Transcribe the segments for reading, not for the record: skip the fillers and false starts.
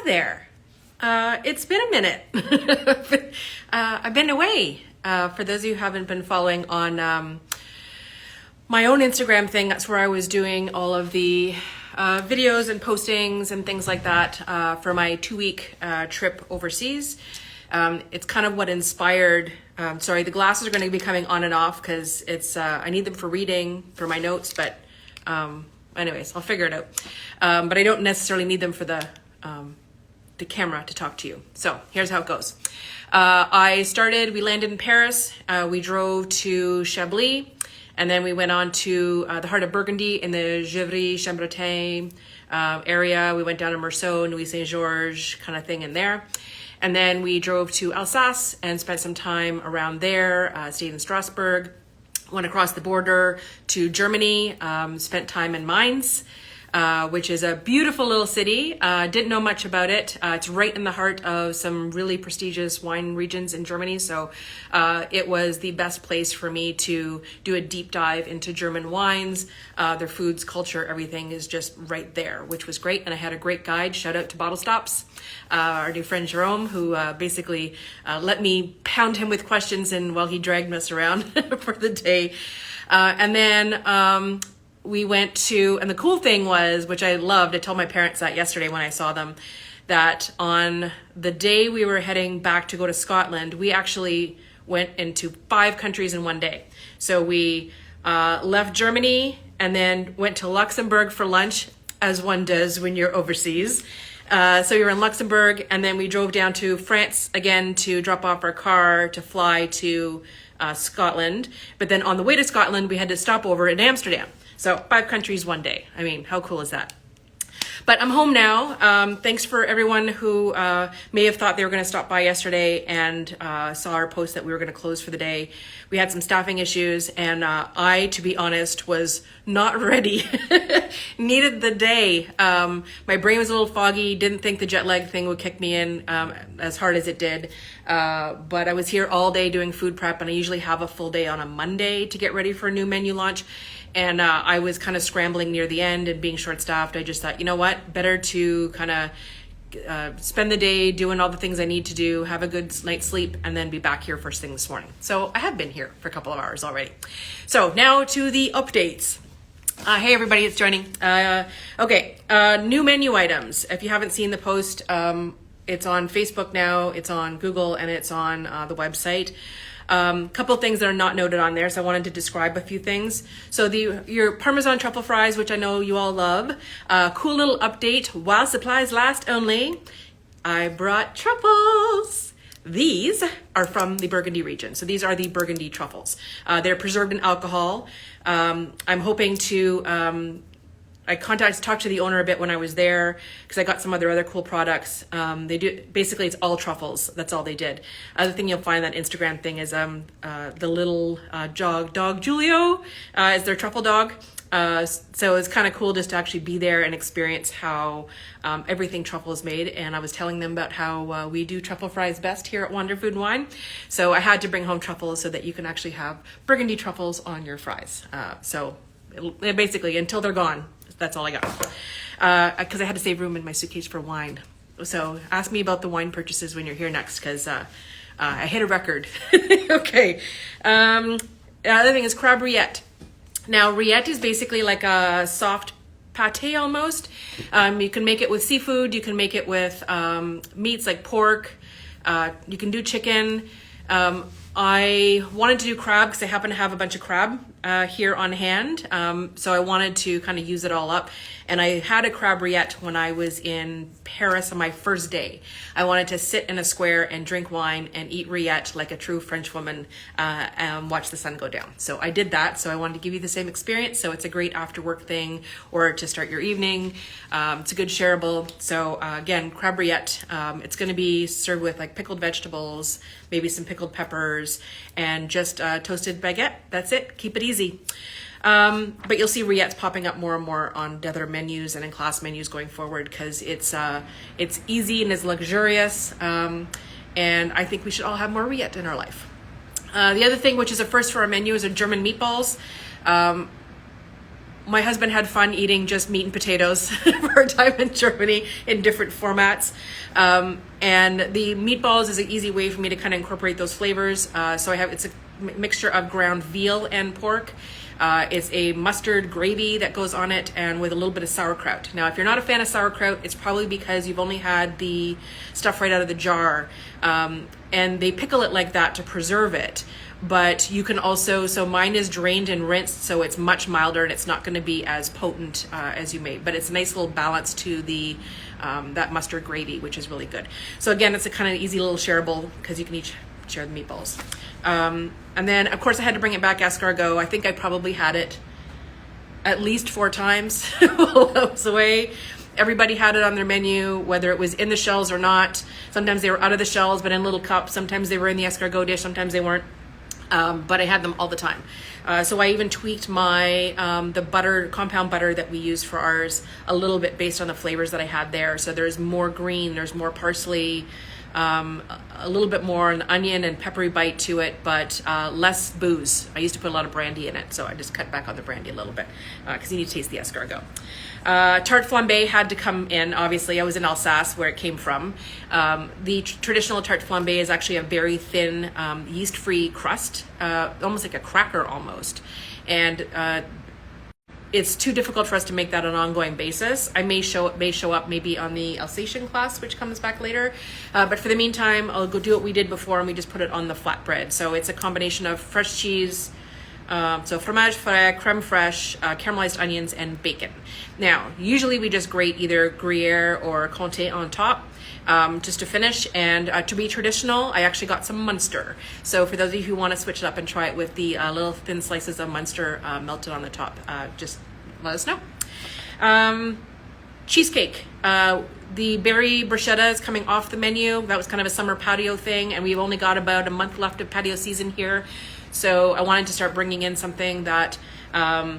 there. It's been a minute. I've been away. For those of you who haven't been following on my own Instagram thing, that's where I was doing all of the videos and postings and things like that for my 2-week trip overseas. It's kind of what inspired, sorry, the glasses are going to be coming on and off because it's I need them for reading, for my notes, but anyways, I'll figure it out. But I don't necessarily need them for the camera to talk to you. So here's how it goes. We landed in Paris, we drove to Chablis, and then we went on to the heart of Burgundy in the Gevrey-Chambertin area. We went down to Meursault, Nuit Saint-Georges kind of thing in there. And then we drove to Alsace and spent some time around there, stayed in Strasbourg, went across the border to Germany, spent time in Mainz, which is a beautiful little city. Didn't know much about it. It's right in the heart of some really prestigious wine regions in Germany. So it was the best place for me to do a deep dive into German wines. Their foods, culture, everything is just right there, which was great. And I had a great guide. Shout out to Bottle Stops, our new friend Jerome, who basically let me pound him with questions and while he dragged us around for the day. And then we went to, and the cool thing was, which I loved, I told my parents that yesterday when I saw them, that on the day we were heading back to go to Scotland, we actually went into 5 countries in one day. So we left Germany and then went to Luxembourg for lunch, as one does when you're overseas. So we were in Luxembourg, and then we drove down to France again to drop off our car to fly to Scotland. But then on the way to Scotland, we had to stop over in Amsterdam. So 5 countries one day. I mean, how cool is that? But I'm home now. Thanks for everyone who may have thought they were going to stop by yesterday and saw our post that we were going to close for the day. We had some staffing issues, and I, to be honest, was not ready. Needed the day. My brain was a little foggy. Didn't think the jet lag thing would kick me in as hard as it did. But I was here all day doing food prep, and I usually have a full day on a Monday to get ready for a new menu launch. And I was kind of scrambling near the end and being short-staffed. I just thought, you know what, better to kind of spend the day doing all the things I need to do, have a good night's sleep, and then be back here first thing this morning. So I have been here for a couple of hours already. So now to the updates. Hey everybody, it's joining. New menu items. If you haven't seen the post, it's on Facebook now, it's on Google, and it's on the website. Couple of things that are not noted on there, so I wanted to describe a few things. So your Parmesan truffle fries, which I know you all love. Cool little update, while supplies last only, I brought truffles. These are from the Burgundy region. So these are the Burgundy truffles. They're preserved in alcohol. I'm hoping to talked to the owner a bit when I was there because I got some other cool products. Basically it's all truffles. That's all they did. Other thing you'll find on that Instagram thing is the little dog Julio is their truffle dog. So it's kind of cool just to actually be there and experience how everything truffle is made. And I was telling them about how we do truffle fries best here at Wander Food and Wine. So I had to bring home truffles so that you can actually have Burgundy truffles on your fries. So basically until they're gone, that's all I got. Because I had to save room in my suitcase for wine. So ask me about the wine purchases when you're here next, because I hit a record. Okay. The other thing is crab rillette. Now, rillette is basically like a soft pate almost. You can make it with seafood. You can make it with meats like pork. You can do chicken. I wanted to do crab because I happen to have a bunch of crab here on hand. So I wanted to kind of use it all up. And I had a crab rillette when I was in Paris on my first day. I wanted to sit in a square and drink wine and eat rillette like a true French woman and watch the sun go down. So I did that. So I wanted to give you the same experience. So it's a great after work thing or to start your evening. It's a good shareable. So again, crab rillette. It's going to be served with like pickled vegetables, maybe some pickled peppers, and just toasted baguette. That's it. Keep it easy. But you'll see rillettes popping up more and more on other menus and in class menus going forward because it's easy and is luxurious. And I think we should all have more rillette in our life. The other thing, which is a first for our menu, is our German meatballs. My husband had fun eating just meat and potatoes for a time in Germany in different formats. And the meatballs is an easy way for me to kind of incorporate those flavors. So it's a mixture of ground veal and pork. It's a mustard gravy that goes on it, and with a little bit of sauerkraut. Now, if you're not a fan of sauerkraut, it's probably because you've only had the stuff right out of the jar. And they pickle it like that to preserve it. But you can also, so mine is drained and rinsed, so it's much milder and it's not going to be as potent as you may. But it's a nice little balance to the that mustard gravy, which is really good. So again, it's a kind of easy little shareable because you can each share the meatballs. And then, of course, I had to bring it back escargot. I think I probably had it at least 4 times while I was away. Everybody had it on their menu, whether it was in the shells or not. Sometimes they were out of the shells, but in little cups. Sometimes they were in the escargot dish. Sometimes they weren't. But I had them all the time. So I even tweaked my the butter, compound butter that we use for ours a little bit based on the flavors that I had there. So there's more green, there's more parsley, a little bit more an onion and peppery bite to it, but less booze. I used to put a lot of brandy in it, so I just cut back on the brandy a little bit because you need to taste the escargot. Tarte flambe had to come in. Obviously, I was in Alsace where it came from. The traditional tarte flambe is actually a very thin yeast-free crust, almost like a cracker almost. And it's too difficult for us to make that on an ongoing basis. I may show up maybe on the Alsatian class, which comes back later. But for the meantime, I'll go do what we did before, and we just put it on the flatbread. So it's a combination of fresh cheese, so fromage frais, creme fraiche, caramelized onions, and bacon. Now, usually we just grate either Gruyere or Comté on top, just to finish. And to be traditional, I actually got some Munster. So for those of you who want to switch it up and try it with the little thin slices of Munster melted on the top, just let us know. Cheesecake. The berry bruschetta is coming off the menu. That was kind of a summer patio thing, and we've only got about a month left of patio season here. So I wanted to start bringing in something that I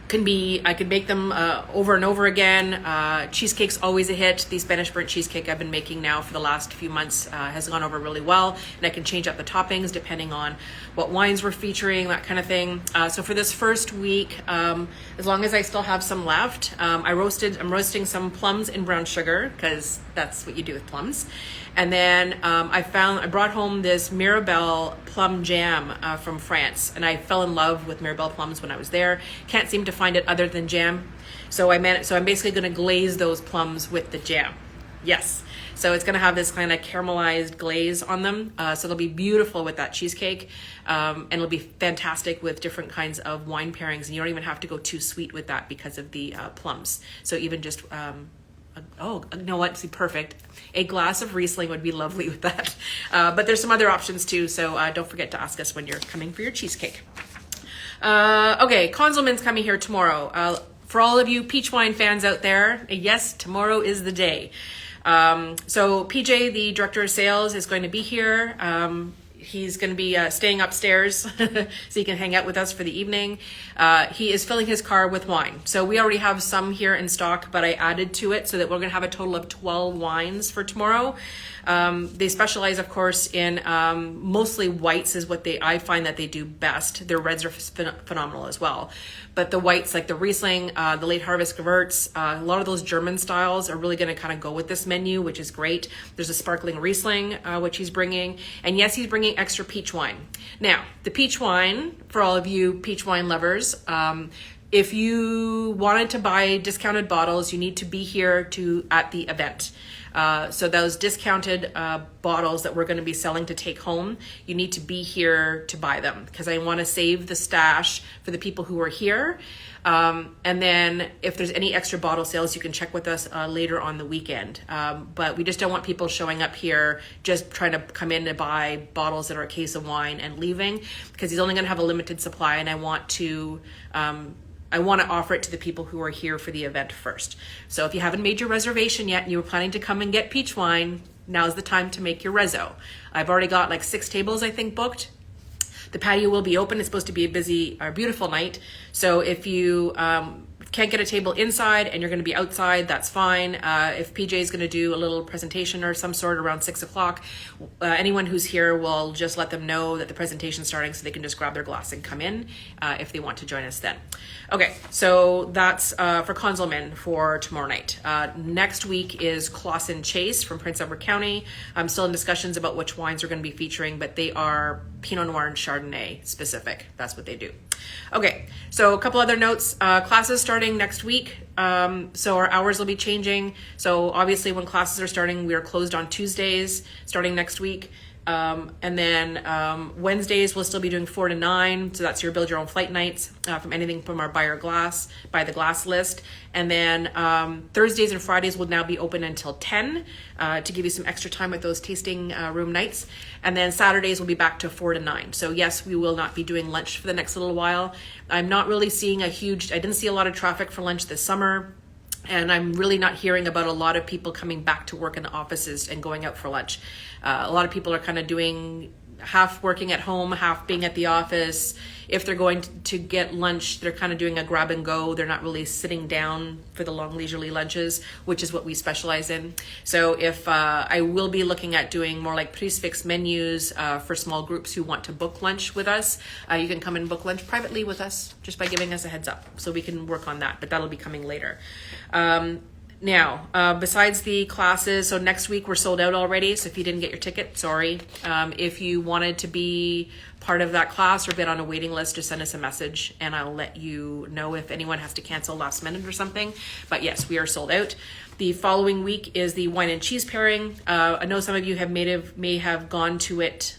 could make them over and over again. Cheesecake's always a hit. The Spanish burnt cheesecake I've been making now for the last few months has gone over really well, and I can change up the toppings depending on what wines we're featuring, that kind of thing. So for this first week, as long as I still have some left, I'm roasting some plums in brown sugar because that's what you do with plums. And then I brought home this Mirabelle plum jam from France, and I fell in love with Mirabelle plums when I was there. Can't seem to find it other than jam, so I'm basically going to glaze those plums with the jam. Yes, so it's going to have this kind of caramelized glaze on them, so they'll be beautiful with that cheesecake, and it'll be fantastic with different kinds of wine pairings. And you don't even have to go too sweet with that because of the plums. So even just you know what? See, perfect. A glass of Riesling would be lovely with that. But there's some other options too, so don't forget to ask us when you're coming for your cheesecake. Okay, Konzelman's coming here tomorrow. For all of you peach wine fans out there, yes, tomorrow is the day. So PJ, the director of sales, is going to be here. He's going to be staying upstairs so he can hang out with us for the evening. He is filling his car with wine. So we already have some here in stock, but I added to it so that we're going to have a total of 12 wines for tomorrow. They specialize, of course, in mostly whites is what I find that they do best. Their reds are phenomenal as well. But the whites, like the Riesling, the late harvest Gewurz, a lot of those German styles are really going to kind of go with this menu, which is great. There's a sparkling Riesling, which he's bringing. And yes, he's bringing extra peach wine. Now, the peach wine, for all of you peach wine lovers, if you wanted to buy discounted bottles, you need to be here at the event. So those discounted bottles that we're going to be selling to take home, you need to be here to buy them because I want to save the stash for the people who are here. And then if there's any extra bottle sales, you can check with us later on the weekend. But we just don't want people showing up here just trying to come in to buy bottles that are a case of wine and leaving because he's only going to have a limited supply, and I want to offer it to the people who are here for the event first. So if you haven't made your reservation yet and you were planning to come and get peach wine, now's the time to make your reso. I've already got like 6 tables, I think, booked. The patio will be open. It's supposed to be a busy or beautiful night. So if you can't get a table inside and you're going to be outside, that's fine. If PJ is going to do a little presentation or some sort around 6 o'clock, anyone who's here will just let them know that the presentation's starting so they can just grab their glass and come in if they want to join us then. Okay, so that's for Conzelman for tomorrow night. Next week is Clausen Chase from Prince Edward County. I'm still in discussions about which wines we're going to be featuring, but they are Pinot Noir and Chardonnay specific. That's what they do. Okay, so a couple other notes. Classes starting next week. So our hours will be changing. So obviously when classes are starting, we are closed on Tuesdays starting next week. And then Wednesdays we'll still be doing 4 to 9. So that's your build your own flight nights from anything from our buy the glass list. And then Thursdays and Fridays will now be open until 10 to give you some extra time with those tasting room nights. And then Saturdays will be back to 4 to 9. So yes, we will not be doing lunch for the next little while. I'm not really seeing I didn't see a lot of traffic for lunch this summer. And I'm really not hearing about a lot of people coming back to work in the offices and going out for lunch. A lot of people are kind of doing half working at home, half being at the office. If they're going to get lunch, they're kind of doing a grab and go. They're not really sitting down for the long leisurely lunches, which is what we specialize in. So if I will be looking at doing more like prix-fixe menus for small groups who want to book lunch with us. You can come and book lunch privately with us just by giving us a heads up. So we can work on that, but that'll be coming later. Now, besides the classes, so next week we're sold out already. So if you didn't get your ticket, sorry. If you wanted to be part of that class or get on a waiting list, just send us a message and I'll let you know if anyone has to cancel last minute or something. But yes, we are sold out. The following week is the wine and cheese pairing. I know some of you may have gone to it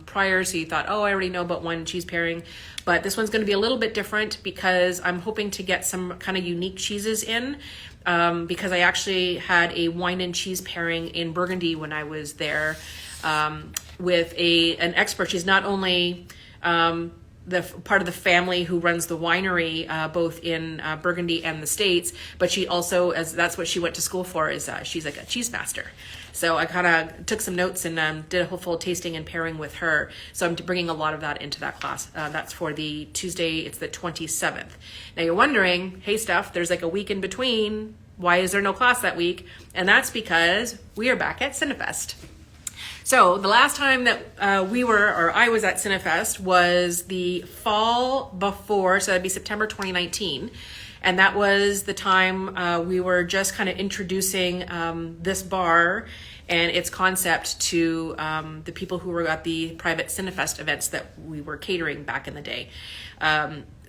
prior, so you thought, oh, I already know about wine and cheese pairing. But this one's going to be a little bit different because I'm hoping to get some kind of unique cheeses in. Because I actually had a wine and cheese pairing in Burgundy when I was there with an expert. She's not only the part of the family who runs the winery both in Burgundy and the States, but she also, that's what she went to school for, is she's like a cheese master. So I kind of took some notes and did a whole full tasting and pairing with her. So I'm bringing a lot of that into that class. That's for the Tuesday, it's the 27th. Now you're wondering, hey Steph, there's like a week in between. Why is there no class that week? And that's because we are back at Cinefest. So the last time that I was at Cinefest was the fall before, so that'd be September 2019. And that was the time we were just kind of introducing this bar and its concept to the people who were at the private Cinefest events that we were catering back in the day.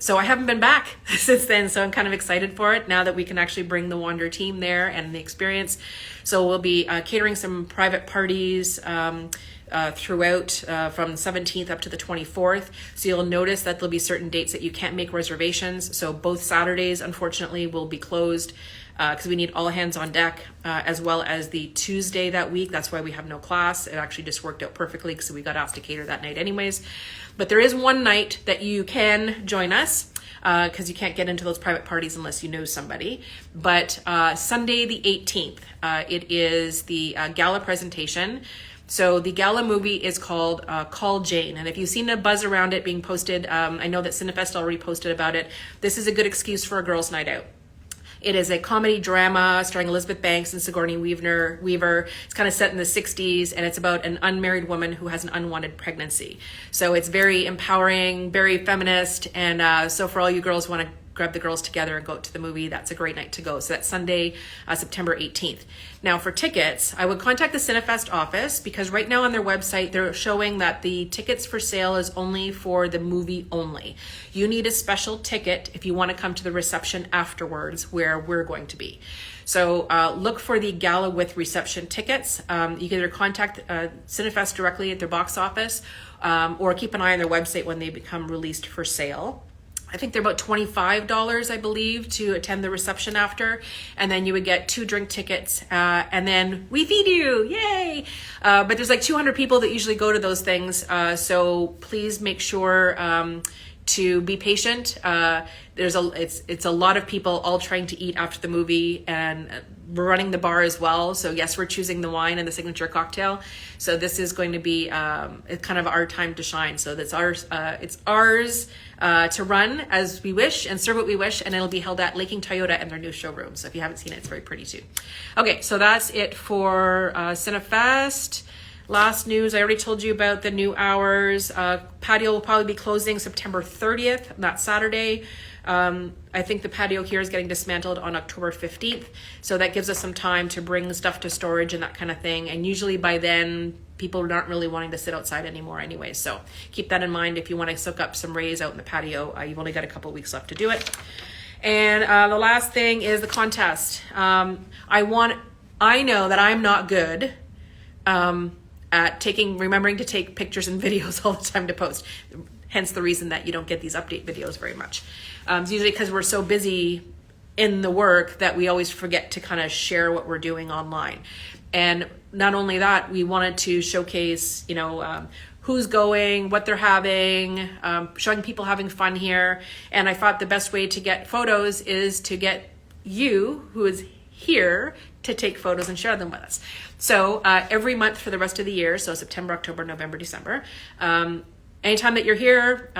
So I haven't been back since then, so I'm kind of excited for it now that we can actually bring the Wander team there and the experience. So we'll be catering some private parties throughout from the 17th up to the 24th. So you'll notice that there'll be certain dates that you can't make reservations. So both Saturdays, unfortunately, will be closed because we need all hands on deck, as well as the Tuesday that week. That's why we have no class. It actually just worked out perfectly because we got asked to cater that night anyways. But there is one night that you can join us because you can't get into those private parties unless you know somebody. But Sunday the 18th, it is the gala presentation. So the gala movie is called Call Jane. And if you've seen a buzz around it being posted, I know that Cinefest already posted about it. This is a good excuse for a girls' night out. It is a comedy drama starring Elizabeth Banks and Sigourney Weaver. It's kind of set in the 60s, and it's about an unmarried woman who has an unwanted pregnancy. So it's very empowering, very feminist, and so for all you girls who want to grab the girls together and go to the movie, that's a great night to go. So that's Sunday, September 18th. Now for tickets, I would contact the Cinefest office because right now on their website, they're showing that the tickets for sale is only for the movie only. You need a special ticket if you want to come to the reception afterwards where we're going to be. So look for the gala with reception tickets. You can either contact Cinefest directly at their box office or keep an eye on their website when they become released for sale. I think they're about $25, I believe, to attend the reception after. And then you would get 2 drink tickets and then we feed you, yay! But there's like 200 people that usually go to those things. So please make sure to be patient. It's a lot of people all trying to eat after the movie, and we're running the bar as well. So yes, we're choosing the wine and the signature cocktail. So this is going to be kind of our time to shine. So that's ours. It's ours to run as we wish and serve what we wish, and it'll be held at Laking Toyota in their new showroom. So if you haven't seen it, it's very pretty too. Okay, so that's it for Cinefest. Last news, I already told you about the new hours. Patio will probably be closing September 30th, that Saturday. I think the patio here is getting dismantled on October 15th. So that gives us some time to bring stuff to storage and that kind of thing. And usually by then, people aren't really wanting to sit outside anymore anyway. So keep that in mind if you want to soak up some rays out in the patio. You've only got a couple weeks left to do it. And the last thing is the contest. I know that I'm not good at remembering to take pictures and videos all the time to post. Hence the reason that you don't get these update videos very much. It's usually because we're so busy in the work that we always forget to kind of share what we're doing online. And not only that, we wanted to showcase, who's going, what they're having, showing people having fun here. And I thought the best way to get photos is to get you, who is here, to take photos and share them with us. So every month for the rest of the year, so September, October, November, December, anytime that you're here,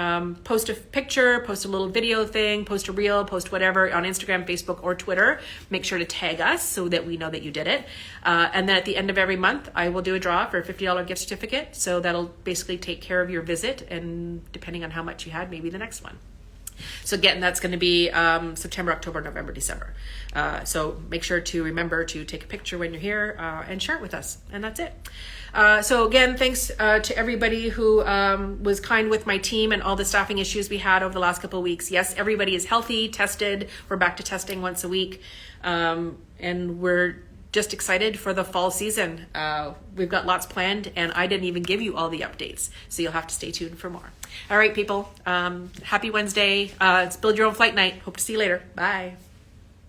post a picture, post a little video thing, post a reel, post whatever on Instagram, Facebook, or Twitter. Make sure to tag us so that we know that you did it. And then at the end of every month, I will do a draw for a $50 gift certificate. So that'll basically take care of your visit, and depending on how much you had, maybe the next one. So again, that's going to be September, October, November, December. So make sure to remember to take a picture when you're here and share it with us. And that's it. So again, thanks to everybody who was kind with my team and all the staffing issues we had over the last couple of weeks. Yes, everybody is healthy, tested. We're back to testing once a week. And we're just excited for the fall season. We've got lots planned, and I didn't even give you all the updates. So you'll have to stay tuned for more. All right, people. Happy Wednesday. It's Build Your Own Flight Night. Hope to see you later. Bye.